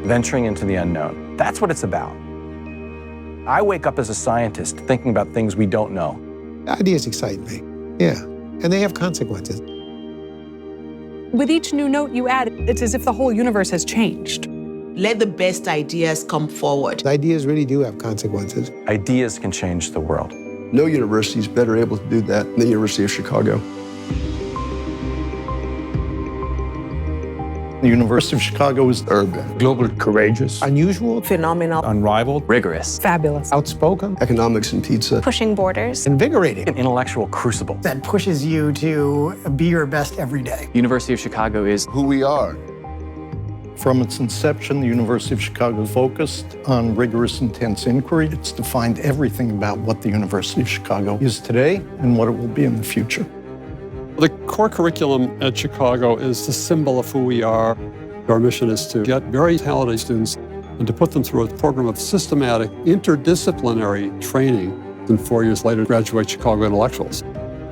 venturing into the unknown. That's what it's about. I wake up as a scientist thinking about things we don't know. Ideas excite me, yeah, and they have consequences. With each new note you add, it's as if the whole universe has changed. Let the best ideas come forward. Ideas really do have consequences. Ideas can change the world. No university is better able to do that than the University of Chicago. The University of Chicago is Urban, global, courageous, Unusual, Phenomenal. unrivaled, Rigorous. Fabulous. outspoken, economics and pizza. Pushing borders. invigorating. An intellectual crucible. that pushes you to be your best every day. University of Chicago is Who we are. From its inception, the University of Chicago focused on rigorous, intense inquiry. It's defined everything about what the University of Chicago is today and what it will be in the future. The core curriculum at Chicago is the symbol of who we are. Our mission is to get very talented students and to put them through a program of systematic, interdisciplinary training. And 4 years later, graduate Chicago intellectuals.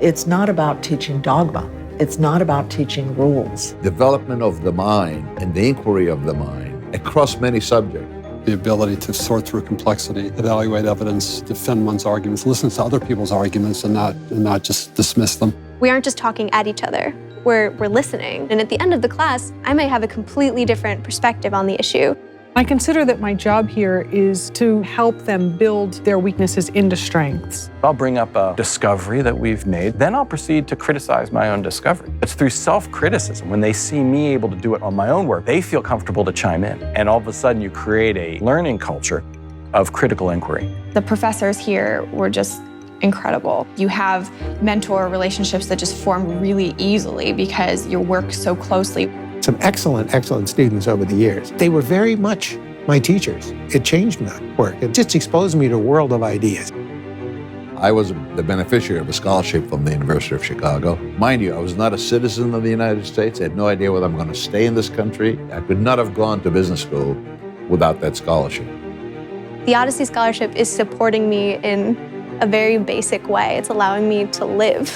It's not about teaching dogma. It's not about teaching rules. Development of the mind and the inquiry of the mind across many subjects. The ability to sort through complexity, evaluate evidence, defend one's arguments, listen to other people's arguments and not just dismiss them. We aren't just talking at each other, we're listening. And at the end of the class, I may have a completely different perspective on the issue. I consider that my job here is to help them build their weaknesses into strengths. I'll bring up a discovery that we've made, then I'll proceed to criticize my own discovery. It's through self-criticism. When they see me able to do it on my own work, they feel comfortable to chime in. And all of a sudden you create a learning culture of critical inquiry. The professors here were just incredible. You have mentor relationships that just form really easily because you work so closely. Some excellent students over the years. They were very much my teachers. It changed my work. It just exposed me to a world of ideas. I was the beneficiary of a scholarship from the University of Chicago. Mind you, I was not a citizen of the United States. I had no idea whether I'm going to stay in this country. I could not have gone to business school without that scholarship. The Odyssey Scholarship is supporting me in a very basic way. It's allowing me to live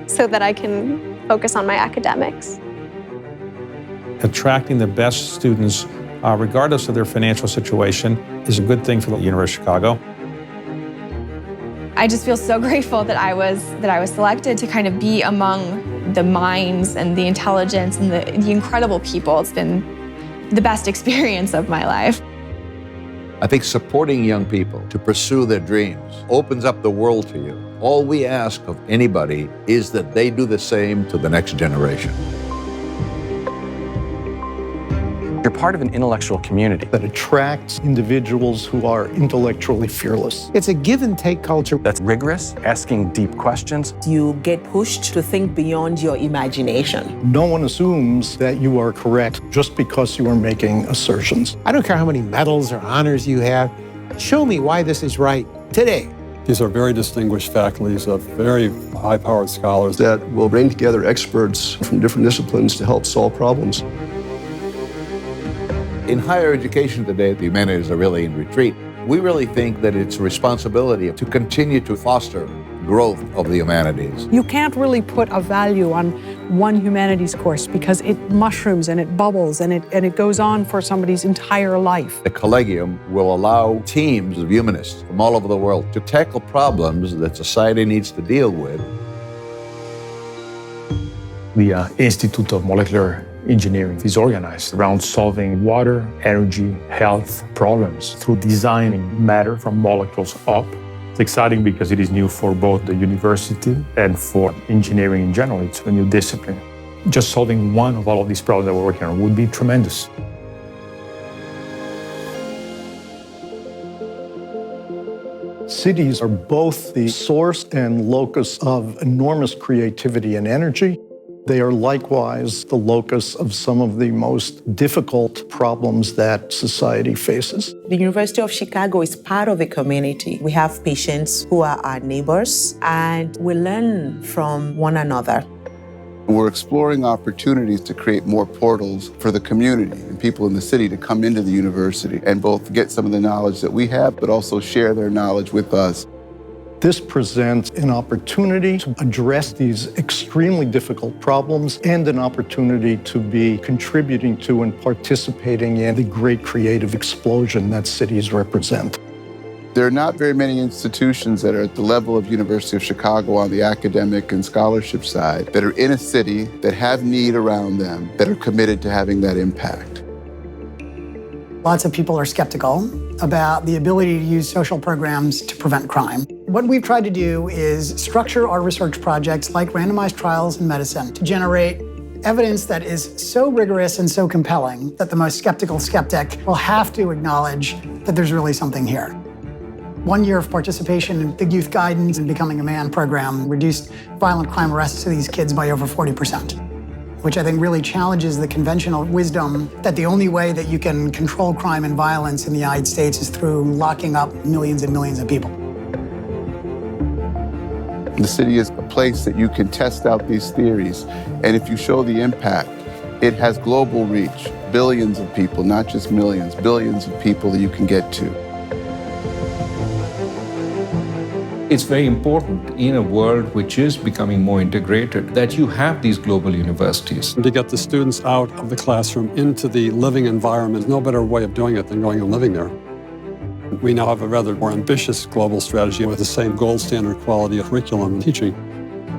so that I can focus on my academics. Attracting the best students, regardless of their financial situation, is a good thing for the University of Chicago. I just feel so grateful that I was selected to kind of be among the minds and the intelligence and the incredible people. It's been the best experience of my life. I think supporting young people to pursue their dreams opens up the world to you. All we ask of anybody is that they do the same to the next generation. You're part of an intellectual community That attracts individuals who are intellectually fearless. It's a give and take culture. that's rigorous, asking deep questions. You get pushed to think beyond your imagination. No one assumes that you are correct just because you are making assertions. I don't care how many medals or honors you have. Show me why this is right today. These are very distinguished faculties of very high-powered scholars. That will bring together experts from different disciplines to help solve problems. In higher education today, the humanities are really in retreat. We really think that it's a responsibility to continue to foster growth of the humanities. You can't really put a value on one humanities course because it mushrooms and it bubbles and it goes on for somebody's entire life. The Collegium will allow teams of humanists from all over the world to tackle problems that society needs to deal with. The Institute of Molecular Engineering is organized around solving water, energy, health problems through designing matter from molecules up. It's exciting because it is new for both the university and for engineering in general. It's a new discipline. Just solving one of all of these problems that we're working on would be tremendous. Cities are both the source and locus of enormous creativity and energy. They are likewise the locus of some of the most difficult problems that society faces. The University of Chicago is part of a community. We have patients who are our neighbors, and we learn from one another. We're exploring opportunities to create more portals for the community and people in the city to come into the university and both get some of the knowledge that we have, but also share their knowledge with us. This presents an opportunity to address these extremely difficult problems and an opportunity to be contributing to and participating in the great creative explosion that cities represent. There are not very many institutions that are at the level of University of Chicago on the academic and scholarship side that are in a city, that have need around them, that are committed to having that impact. Lots of people are skeptical about the ability to use social programs to prevent crime. What we've tried to do is structure our research projects like randomized trials in medicine to generate evidence that is so rigorous and so compelling that the most skeptical skeptic will have to acknowledge that there's really something here. 1 year of participation in the Youth Guidance and Becoming a Man program reduced violent crime arrests to these kids by over 40%, which I think really challenges the conventional wisdom that the only way that you can control crime and violence in the United States is through locking up millions and millions of people. The city is a place that you can test out these theories, and if you show the impact, it has global reach, billions of people, not just millions, billions of people that you can get to. It's very important in a world which is becoming more integrated that you have these global universities. To get the students out of the classroom into the living environment, no better way of doing it than going and living there. We now have a rather more ambitious global strategy with the same gold standard quality of curriculum and teaching.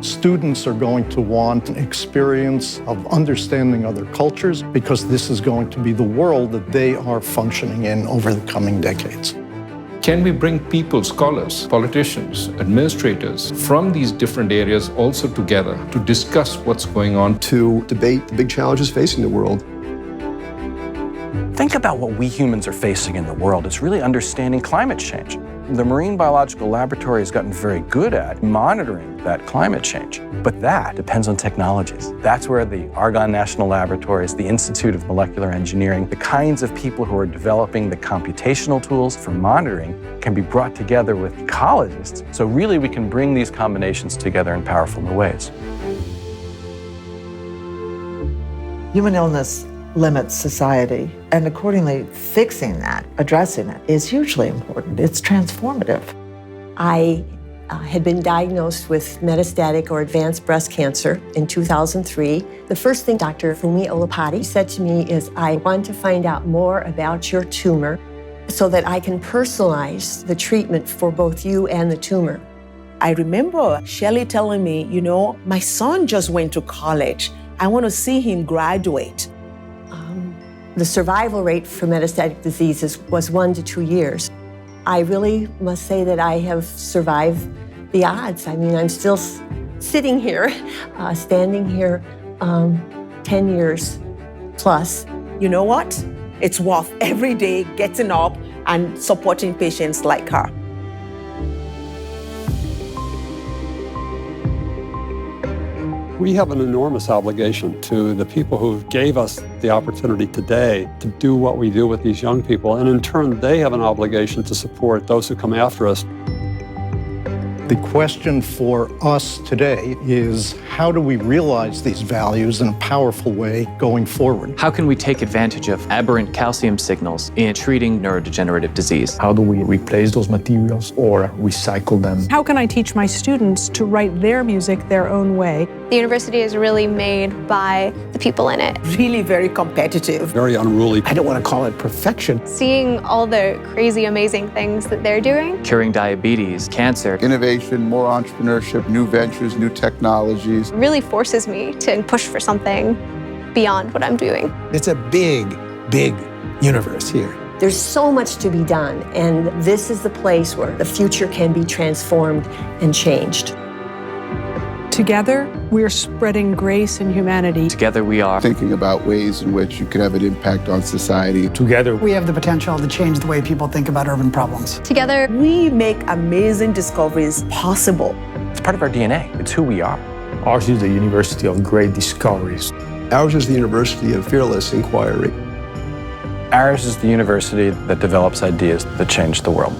Students are going to want an experience of understanding other cultures because this is going to be the world that they are functioning in over the coming decades. Can we bring people, scholars, politicians, administrators from these different areas also together to discuss what's going on? To debate the big challenges facing the world. Think about what we humans are facing in the world. It's really understanding climate change. The Marine Biological Laboratory has gotten very good at monitoring that climate change, but that depends on technologies. That's where the Argonne National Laboratories, the Institute of Molecular Engineering, the kinds of people who are developing the computational tools for monitoring can be brought together with ecologists. So really we can bring these combinations together in powerful new ways. Human illness limits society, and accordingly, fixing that, addressing it, is hugely important. It's transformative. I had been diagnosed with metastatic or advanced breast cancer in 2003. The first thing Dr. Fumi Olopati said to me is, I want to find out more about your tumor so that I can personalize the treatment for both you and the tumor. I remember Shelley telling me, you know, my son just went to college. I want to see him graduate. The survival rate for metastatic diseases was 1 to 2 years. I really must say that I have survived the odds. I mean, I'm still sitting here, standing here 10 years plus. You know what? It's worth every day getting up and supporting patients like her. We have an enormous obligation to the people who gave us the opportunity today to do what we do with these young people, and in turn, they have an obligation to support those who come after us. The question for us today is, how do we realize these values in a powerful way going forward? How can we take advantage of aberrant calcium signals in treating neurodegenerative disease? How do we replace those materials or recycle them? How can I teach my students to write their music their own way? The university is really made by the people in it. Really very competitive. Very unruly. I don't want to call it perfection. Seeing all the crazy, amazing things that they're doing. Curing diabetes, cancer. Innovation, more entrepreneurship, new ventures, new technologies. Really forces me to push for something beyond what I'm doing. It's a big, big universe here. There's so much to be done, and this is the place where the future can be transformed and changed. Together, we're spreading grace and humanity. Together we are thinking about ways in which you can have an impact on society. Together we have the potential to change the way people think about urban problems. Together we make amazing discoveries possible. It's part of our DNA. It's who we are. Ours is the university of great discoveries. Ours is the university of fearless inquiry. Ours is the university that develops ideas that change the world.